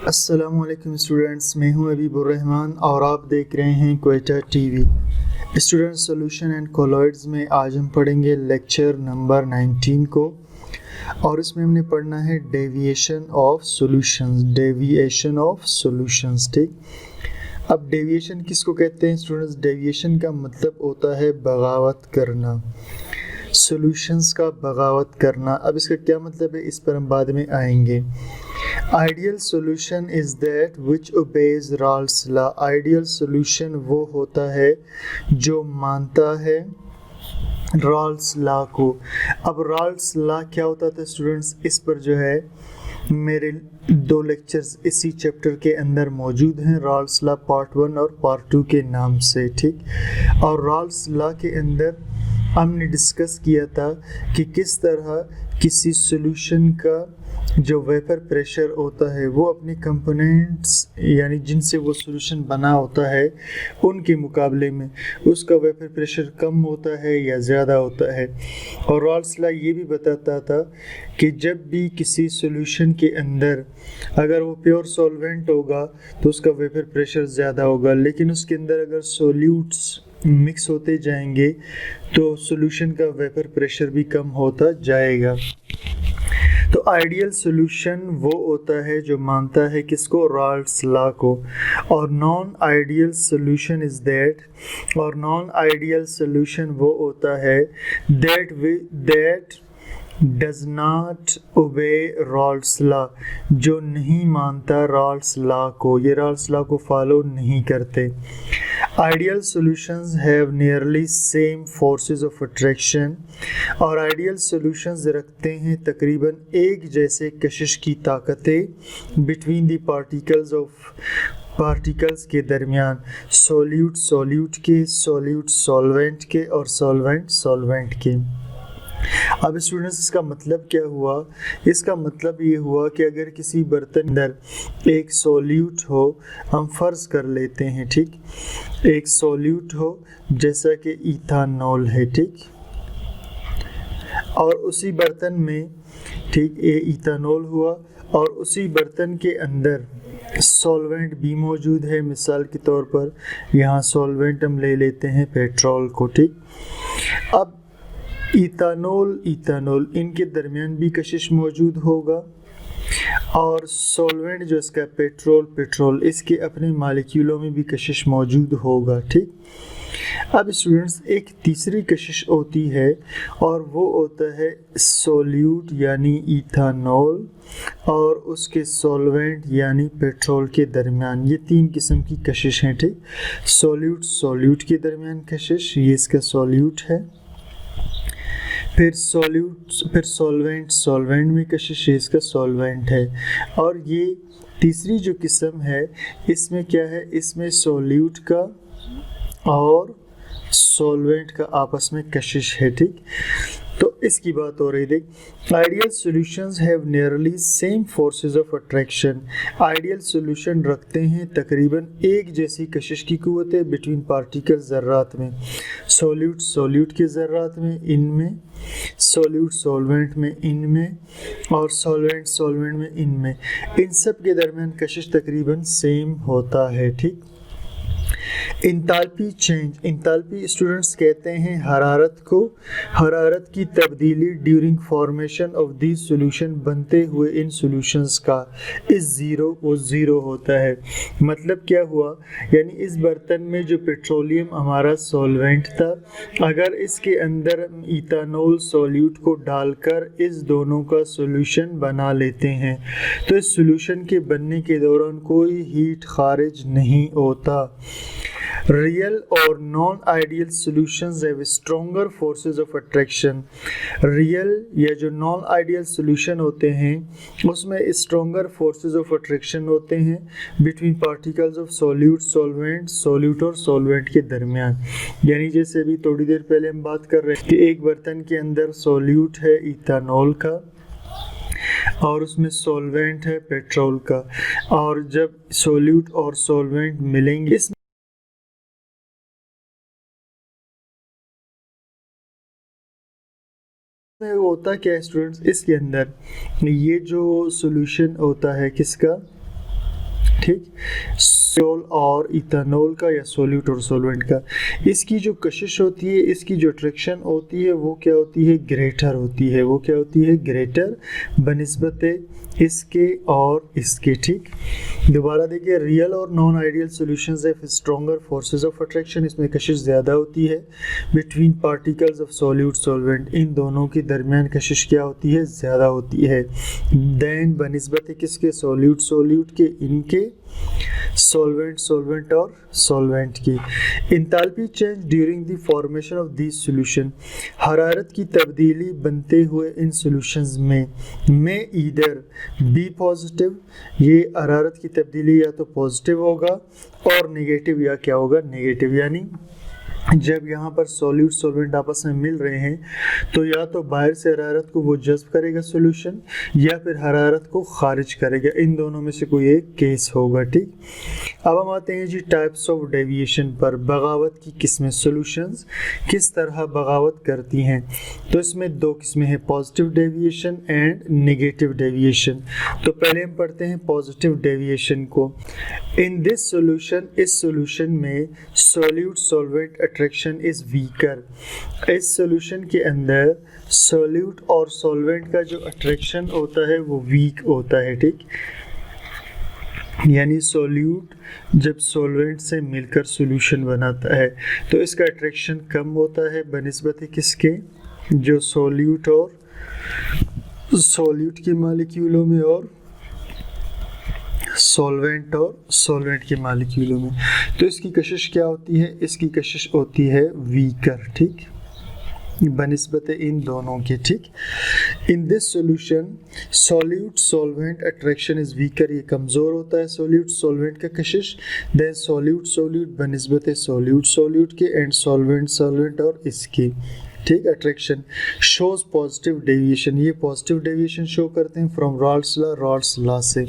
अस्सलामुअलैकुम स्टूडेंट्स, मैं हूं अबीबुर्रहमान और आप देख रहे हैं Quetta TV. Student solution and colloids में आज हम पढ़ेंगे लेक्चर नंबर 19 को और इसमें हमने पढ़ना है डेविएशन ऑफ सॉल्यूशंस। ठीक, अब डेविएशन किसको कहते हैं स्टूडेंट्स? डेविएशन का मतलब होता है बगावत करना, सॉल्यूशंस का बगावत करना। अब इसका क्या मतलब है इस पर हम बाद में आएंगे। Ideal solution is that which obeys Rawls law. Ideal solution वो होता है जो मानता है रॉल्स लॉ को। अब रॉल्स लॉ क्या होता था स्टूडेंट्स, इस पर जो है मेरे 2 लेक्चर्स इसी चैप्टर के अंदर मौजूद हैं, रॉल्स लॉ पार्ट 1 और पार्ट 2 के नाम से। ठीक, और रॉल्स लॉ के अंदर हमने डिस्कस किया था कि किस तरह किसी सॉल्यूशन का जो वेपर प्रेशर होता है वो अपने कंपोनेंट्स यानी जिनसे वो सॉल्यूशन बना होता है उनके मुकाबले में उसका वेपर प्रेशर कम होता है या ज़्यादा होता है। और रॉल्स लॉ ये भी बताता था कि जब भी किसी सॉल्यूशन के अंदर अगर वो प्योर सॉल्वेंट होगा तो उसका वेपर प्रेशर ज़्यादा होगा, लेकिन उसके अंदर अगर सॉल्यूट्स मिक्स होते जाएंगे तो सॉल्यूशन का वेपर प्रेशर भी कम होता जाएगा। तो आइडियल सॉल्यूशन वो होता है जो मानता है किसको? रॉल्स लॉ को। और नॉन आइडियल सॉल्यूशन वो होता है that does not obey Rawls law, जो नहीं मानता रॉल्स लॉ को, ये रॉल्स लॉ को फॉलो नहीं करते। Ideal solutions have nearly same forces of attraction, और आइडियल सॉल्यूशंस रखते हैं तकरीबन एक जैसे कशिश की ताकतें बिटवीन द पार्टिकल्स के दरमियान, सॉल्यूट के, सॉल्यूट सॉल्वेंट के और सॉल्वेंट के। अब स्टूडेंट्स इसका मतलब क्या हुआ? इसका मतलब ये हुआ कि अगर किसी बर्तन अंदर एक सॉल्यूट हो, हम फ़र्ज़ कर लेते हैं, ठीक, एक सॉल्यूट हो जैसा कि इथानॉल है, ठीक, और उसी बर्तन में, ठीक, ये इथानॉल हुआ और उसी बर्तन के अंदर सॉल्वेंट भी मौजूद है। मिसाल के तौर पर यहाँ सॉल्वेंट हम ले लेते हैं पेट्रोल को, ठीक। अब इथानॉल इनके दरमियान भी कशिश मौजूद होगा और सॉल्वेंट जो इसका पेट्रोल इसके अपने मालिक्यूलों में भी कशिश मौजूद होगा, ठीक। अब स्टूडेंट्स एक तीसरी कशिश होती है और वो होता है सॉल्यूट यानी इथानॉल और उसके सॉल्वेंट यानी पेट्रोल के दरमियान। ये 3 किस्म की कशिश हैं, ठीक। सॉल्यूट के दरमियान कशिश, ये इसका सॉल्यूट है। फिर सॉल्वेंट में कशिश, इसका सॉल्वेंट है। और ये तीसरी जो किस्म है इसमें क्या है? इसमें सॉल्यूट का और सॉल्वेंट का आपस में कशिश है, ठीक। तो इसकी बात हो रही, देख, ideal solutions have nearly same forces of attraction. Ideal solution रखते हैं तकरीबन एक जैसी कशिश की कुव्वतें बिटवीन पार्टिकल ज़र्रात में, सॉल्यूट के ज़र्रात में इनमें, सॉल्वेंट में इनमें और सॉल्वेंट में इनमें, इन सब के दरमियान कशिश तकरीबन सेम होता है, ठीक। इंताल्पी स्टूडेंट्स कहते हैं हरारत की तब्दीली during formation of this solution, बनते हुए इन सॉल्यूशंस का इस ज़ीरो होता है। मतलब क्या हुआ? यानी इस बर्तन में जो पेट्रोलियम हमारा सॉल्वेंट था, अगर इसके अंदर इथानॉल सॉल्यूट को डालकर इस दोनों का सॉल्यूशन बना लेते हैं तो इस सॉल्यूशन के बनने के दौरान कोई हीट खारिज नहीं होता। रियल और non ideal solutions have stronger forces of attraction. Real या जो नॉन आइडियल सॉल्यूशन होते हैं उसमें स्ट्रॉन्गर फोर्सेस ऑफ अट्रैक्शन होते हैं बिटवीन पार्टिकल्स ऑफ सॉल्यूट और सॉल्वेंट के दरमियान। यानी जैसे अभी थोड़ी देर पहले हम बात कर रहे हैं कि एक बर्तन के अंदर सॉल्यूट है इथानॉल का और उसमें सॉल्वेंट है पेट्रोल का, और जब सॉल्यूट और सॉल्वेंट मिलेंगे में होता क्या है स्टूडेंट्स, इसके अंदर ये जो सॉल्यूशन होता है किसका? ठीक, सोल और इथेनॉल का या सोल्यूट और सॉल्वेंट का। इसकी जो कशिश होती है, इसकी जो अट्रैक्शन होती है वो क्या होती है, ग्रेटर होती है। वो क्या होती है, ग्रेटर बनिस्बत इसके और इसके। ठीक, दोबारा देखिए, रियल और non ideal solutions have stronger forces of attraction. इसमें कशिश ज़्यादा होती है between particles of solute solvent, इन दोनों के दरमियान कशिश क्या होती है, ज़्यादा होती है। देन बनिस्बत किसके, सोल्यूट सोल्यूट के, इनके सॉल्वेंट सॉल्वेंट और सॉल्वेंट की। Enthalpy change during the formation of this solution, हरारत की तब्दीली बनते हुए इन सॉल्यूशंस में ईदर बी पॉजिटिव, ये हरारत की तब्दीली या तो पॉजिटिव होगा और नेगेटिव या क्या होगा, नेगेटिव। यानी जब यहाँ पर सोल्यूट सॉल्वेंट आपस में मिल रहे हैं तो या तो बाहर से हरारत को वो जज्ब करेगा सॉल्यूशन, या फिर हरारत को खारिज करेगा, इन दोनों में से कोई एक केस होगा। ठीक, अब हम आते हैं जी टाइप्स ऑफ डेविएशन पर, बगावत की किस्में, सॉल्यूशंस किस तरह बगावत करती हैं। तो इसमें दो किस्में हैं, positive deviation and negative deviation. तो पहले हम पढ़ते हैं पॉजिटिव डेविएशन को। इन दिस सॉल्यूशन, इस सॉल्यूशन में solute solvent attraction is weaker. इस सॉल्यूशन के अंदर सोल्यूट और सॉल्वेंट का जो अट्रैक्शन होता है वो वीक होता है। ठीक, यानी सोल्यूट जब सॉल्वेंट से मिलकर सॉल्यूशन बनाता है तो इसका अट्रैक्शन कम होता है बनिस्बत किसके, जो सोल्यूट और सॉल्यूट के मालिक्यूलों में और सॉल्वेंट और सॉल्वेंट के मालिक्यूलों में। तो इसकी कशिश क्या होती है, इसकी कशिश होती है वीकर। ठीक, बनिस्बत इन दोनों के। ठीक, in this solution solute solvent attraction is weaker, ये कमज़ोर होता है सॉल्यूट सॉल्वेंट का कशिश। देन सॉल्यूट सॉल्यूट बनिस्बत सॉल्यूट सॉल्यूट के एंड सॉल्वेंट सॉल्वेंट और इसकी। ठीक, अट्रैक्शन शोज पॉजिटिव डेविएशन, ये पॉजिटिव डेविएशन शो करते हैं फ्रॉम रॉल्स लॉ से।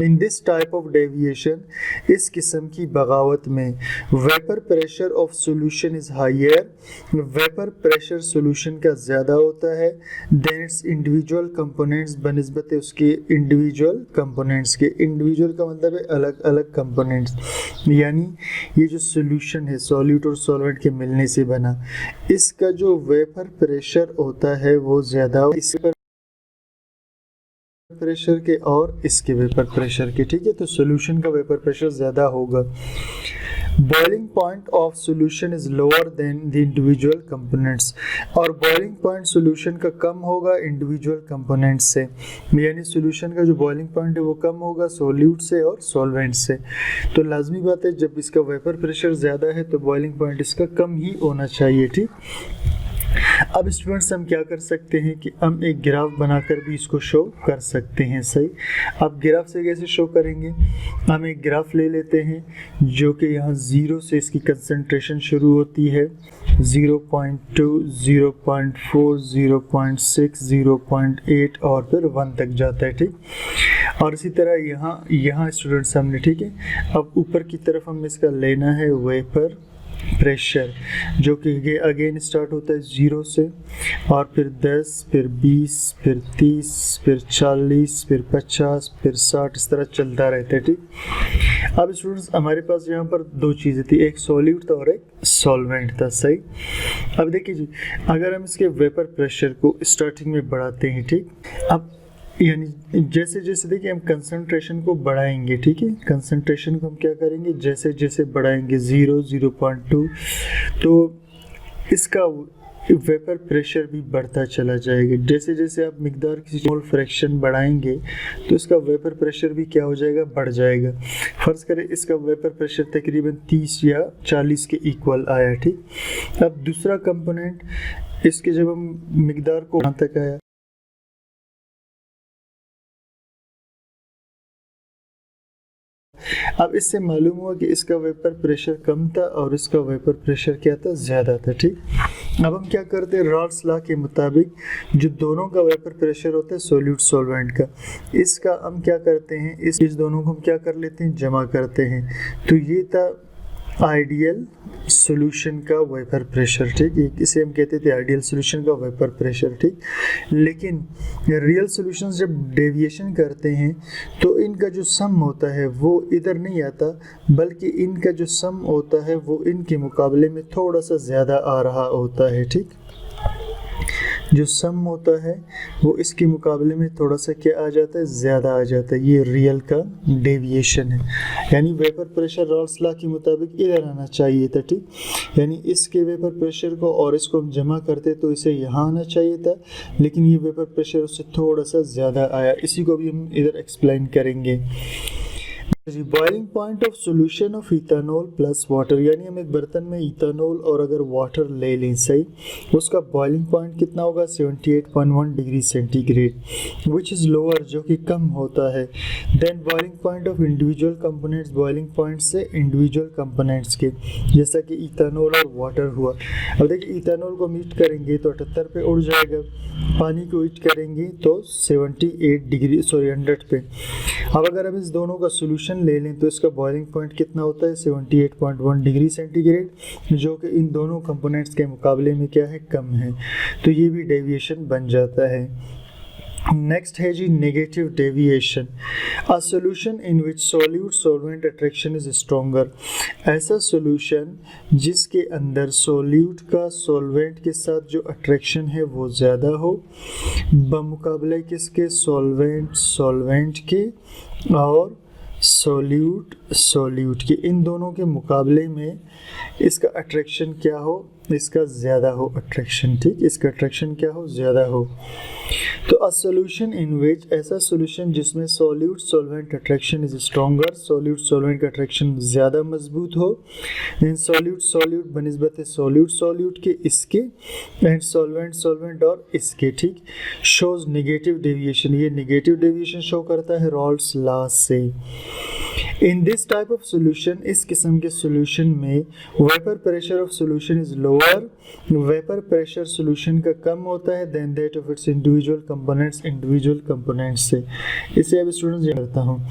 In this type of deviation, इस किस्म की बगावत में vapour pressure of solution is higher, vapour pressure solution का ज़्यादा होता है देन इट्स इंडिविजुअल कंपोनेंट्स, बनिस्बत उसके इंडिविजुअल कंपोनेंट्स के। इंडिविजुअल का मतलब है अलग अलग कंपोनेंट्स, यानी ये जो सॉल्यूशन है सॉल्यूट और सॉल्वेंट के मिलने से बना, इसका जो वेपर प्रेशर होता है वो ज़्यादा इसके प्रेशर के और इसके वेपर प्रेशर के। ठीक है, तो सॉल्यूशन का वेपर प्रेशर ज़्यादा होगा। Boiling point of solution is lower than the individual components, और बॉइलिंग पॉइंट सॉल्यूशन का कम होगा इंडिविजुअल कंपोनेंट्स से, यानी सॉल्यूशन का जो बॉइलिंग पॉइंट है वो कम होगा सॉल्यूट से और सॉल्वेंट से। तो लाजमी बात है जब इसका वेपर प्रेशर ज़्यादा है तो बॉइलिंग पॉइंट इसका कम ही होना चाहिए। ठीक, अब स्टूडेंट्स हम क्या कर सकते हैं कि हम एक ग्राफ बनाकर भी इसको शो कर सकते हैं। सही, अब ग्राफ से कैसे शो करेंगे, हम एक ग्राफ ले लेते हैं जो कि यहाँ 0 से इसकी कंसंट्रेशन शुरू होती है, 0.2, 0.4, 0.6, 0.8 और फिर 1 तक जाता है। ठीक, और इसी तरह यहाँ स्टूडेंट्स हमने, ठीक है, अब ऊपर की तरफ हम इसका लेना है वेपर प्रेशर, जो कि अगेन स्टार्ट होता है 0 से और फिर 10, फिर 20, फिर 30, फिर 40, फिर 50, फिर 60, इस तरह चलता रहता है। ठीक, अब स्टूडेंट्स हमारे पास यहाँ पर दो चीज़ें थी, एक सॉल्यूट था और एक सॉल्वेंट था। सही, अब देखिए जी, अगर हम इसके वेपर प्रेशर को स्टार्टिंग में बढ़ाते हैं, ठीक, अब यानी जैसे जैसे देखिए हम कंसंट्रेशन को बढ़ाएंगे, ठीक है, कंसंट्रेशन को हम क्या करेंगे, जैसे जैसे बढ़ाएंगे 0, 0.2, तो इसका वेपर प्रेशर भी बढ़ता चला जाएगा। जैसे जैसे आप मिकदार किसी स्मॉल फ्रैक्शन बढ़ाएंगे तो इसका वेपर प्रेशर भी क्या हो जाएगा, बढ़ जाएगा। फ़र्ज़ करें इसका वेपर प्रेशर तकरीबन 30 या 40 के इक्वल आया। ठीक, अब दूसरा कंपोनेंट, इसके जब हम मिकदार को कहाँ तक आया, अब इससे मालूम हुआ कि इसका वेपर प्रेशर कम था और इसका वेपर प्रेशर क्या था, ज़्यादा था। ठीक, अब हम क्या करते हैं, रॉल्स लॉ के मुताबिक जो दोनों का वेपर प्रेशर होता है सोल्यूट सॉल्वेंट का, इसका हम क्या करते हैं, इस दोनों को हम क्या कर लेते हैं, जमा करते हैं। तो ये था आइडियल सॉल्यूशन का वेपर प्रेशर, ठीक, इसे हम कहते थे आइडियल सॉल्यूशन का वेपर प्रेशर, ठीक। लेकिन रियल सॉल्यूशंस जब डेविएशन करते हैं तो इनका जो सम होता है वो इधर नहीं आता, बल्कि इनका जो सम होता है वो इनके मुकाबले में थोड़ा सा ज़्यादा आ रहा होता है, ठीक। जो सम होता है वो इसके मुकाबले में थोड़ा सा क्या आ जाता है, ज़्यादा आ जाता है। ये रियल का डेविएशन है, यानी वेपर प्रेशर रॉल्स लॉ के मुताबिक इधर आना चाहिए था, ठीक। यानी इसके वेपर प्रेशर को और इसको हम जमा करते तो इसे यहाँ आना चाहिए था, लेकिन ये वेपर प्रेशर उससे थोड़ा सा ज़्यादा आया। इसी को भी हम इधर एक्सप्लेन करेंगे। Boiling point of solution of ethanol plus water, यानी हम एक बर्तन में इथेनॉल और अगर वाटर ले लें, सही, उसका बॉइलिंग पॉइंट कितना होगा, 78.1 degree centigrade, which is lower, जो कि कम होता है, then boiling point of individual components, boiling point से इंडिविजुअल कंपोनेंट्स के, जैसा कि इथेनॉल और वाटर हुआ। अब देखिए इथेनॉल को हीट करेंगे तो 78 पे उड़ जाएगा, पानी को हीट करेंगे तो 100 पे। अब अगर हम इस दोनों का सोल्यूशन ले लें तो इसका बॉइलिंग पॉइंट कितना होता है, 78.1 डिग्री सेंटीग्रेड, जो कि इन दोनों कंपोनेंट्स के मुकाबले में क्या है, कम है। तो ये भी डेविएशन बन जाता है। नेक्स्ट है जी negative deviation, a solution in which solute solvent attraction is stronger, ऐसा सॉल्यूशन जिसके अंदर सॉल्यूट का सॉल्वेंट के साथ जो अट्रैक्शन है वो ज़्यादा हो, बमुकाबले किसके, सॉल्वेंट के और सॉल्यूट के, इन दोनों के मुकाबले में इसका अट्रैक्शन क्या हो, इसका ज़्यादा हो अट्रैक्शन, ठीक, इसका अट्रैक्शन क्या हो, ज़्यादा हो। तो अ सॉल्यूशन इन विच, ऐसा सॉल्यूशन जिसमें solute solvent attraction is stronger, solute solvent का अट्रैक्शन ज़्यादा मजबूत हो, देन सॉल्यूट बनिस्बत सॉल्यूट के इसके, एंड सॉल्वेंट और इसके, ठीक, शोज नेगेटिव डेविएशन, ये नेगेटिव डेविएशन शो करता है रॉल्स लॉ से। In this type of solution, इस किस्म के सॉल्यूशन में vapour pressure of solution is lower, vapour pressure solution का कम होता है, then that of its individual components से। इसे अब स्टूडेंट्स करता हूँ।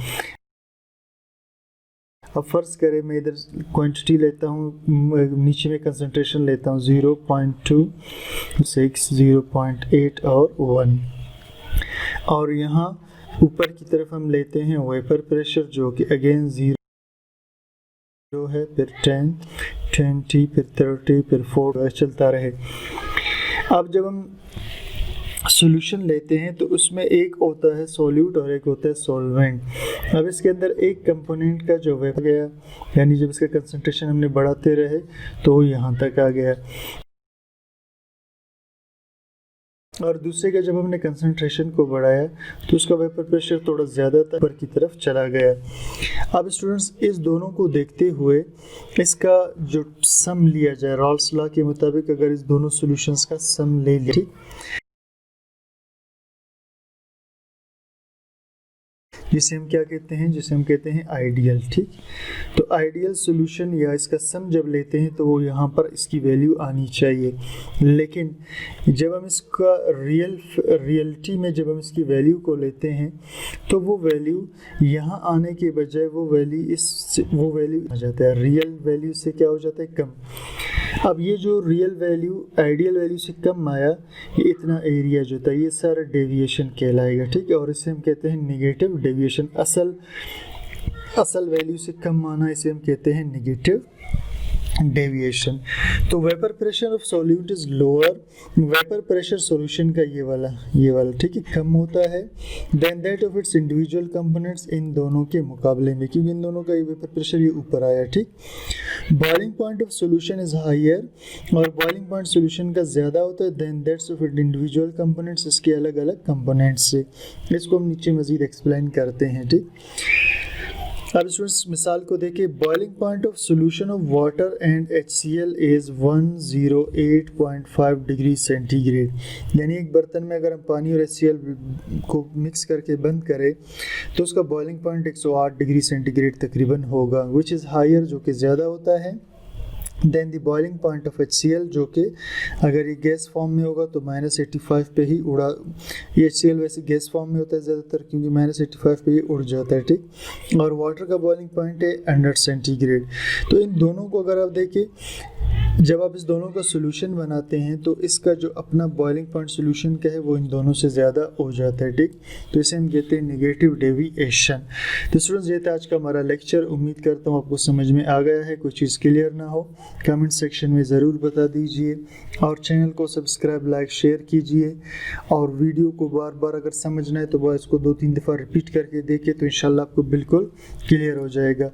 अब फर्ज करें मैं इधर क्वांटिटी लेता हूँ, नीचे में कंसंट्रेशन लेता हूँ 0.26, 0.8 और 1, और यहाँ ऊपर की तरफ हम लेते हैं वेपर प्रेशर, जो कि अगेन 0 है, फिर 10, 20, फिर 30, फिर 4 चलता रहे। अब जब हम सॉल्यूशन लेते हैं तो उसमें एक होता है सॉल्यूट और एक होता है सॉल्वेंट। अब इसके अंदर एक कंपोनेंट का जो वेपर गया, यानी जब इसका कंसंट्रेशन हमने बढ़ाते रहे तो यहाँ तक आ गया, और दूसरे का जब हमने कंसंट्रेशन को बढ़ाया तो उसका वेपर प्रेशर थोड़ा ज़्यादा ऊपर की तरफ चला गया। अब स्टूडेंट्स इस दोनों को देखते हुए इसका जो सम लिया जाए, रॉल्स लॉ के मुताबिक अगर इस दोनों सॉल्यूशंस का सम ले लिया, ठीक, जिसे हम क्या कहते हैं, जिसे हम कहते हैं आइडियल, ठीक। तो आइडियल सॉल्यूशन या इसका सम जब लेते हैं तो वो यहाँ पर इसकी वैल्यू आनी चाहिए, लेकिन जब हम इसका रियलिटी में जब हम इसकी वैल्यू को लेते हैं तो वो वैल्यू यहाँ आने के बजाय वो वैल्यू आ जाता है, रियल वैल्यू से क्या हो जाता है, कम। अब ये जो रियल वैल्यू आइडियल वैल्यू से कम आया, ये इतना एरिया जो था ये सारा डेविएशन कहलाएगा, ठीक है, और इसे हम कहते हैं नेगेटिव डेविएशन। असल वैल्यू से कम आना, इसे हम कहते हैं नेगेटिव डेविएशन। तो vapour pressure of solute is lower, vapour pressure solution का ये वाला ठीक है कम होता है, then that of its individual components, इन दोनों के मुकाबले में, क्योंकि इन दोनों का ये वेपर प्रेशर ये ऊपर आया, ठीक। Boiling point of solution is higher, और बॉइलिंग पॉइंट सॉल्यूशन का ज़्यादा होता है, then that's of it individual components, इसके अलग अलग कंपोनेंट्स से। इसको हम नीचे मज़ीद एक्सप्लेन करते हैं, ठीक। अब स्टूडेंट्स मिसाल को देखिए, boiling point of solution of water and HCl is 108.5 degree centigrade, यानी एक बर्तन में अगर हम पानी और HCl को मिक्स करके बंद करें तो उसका बॉइलिंग पॉइंट 108 डिग्री सेंटीग्रेड तकरीबन होगा, विच इज़ हायर, जो कि ज़्यादा होता है, then the boiling point of HCl, जो कि अगर ये गैस फॉर्म में होगा तो -85 पे ही उड़ा, ये HCl वैसे गैस फॉर्म में होता है ज़्यादातर क्योंकि -85 पे ही उड़ जाता है, ठीक। और वाटर का बॉइलिंग पॉइंट है 100 सेंटीग्रेड। तो इन दोनों को अगर आप देखें, जब आप इस दोनों का सोल्यूशन बनाते हैं तो इसका जो अपना बॉइलिंग पॉइंट सोल्यूशन का है वो इन दोनों से ज़्यादा हो जाता है, ठीक। तो इसे हम कहते हैं नेगेटिव डेविएशन। तो स्टूडेंट्स, ये था आज का हमारा लेक्चर। उम्मीद करता हूँ आपको समझ में आ गया है। कोई चीज़ क्लियर ना हो कमेंट सेक्शन में ज़रूर बता दीजिए, और चैनल को सब्सक्राइब, लाइक, शेयर कीजिए। और वीडियो को बार बार अगर समझना है तो बस इसको 2-3 दफ़ा रिपीट करके देखिए, तो इंशाल्लाह आपको बिल्कुल क्लियर हो जाएगा।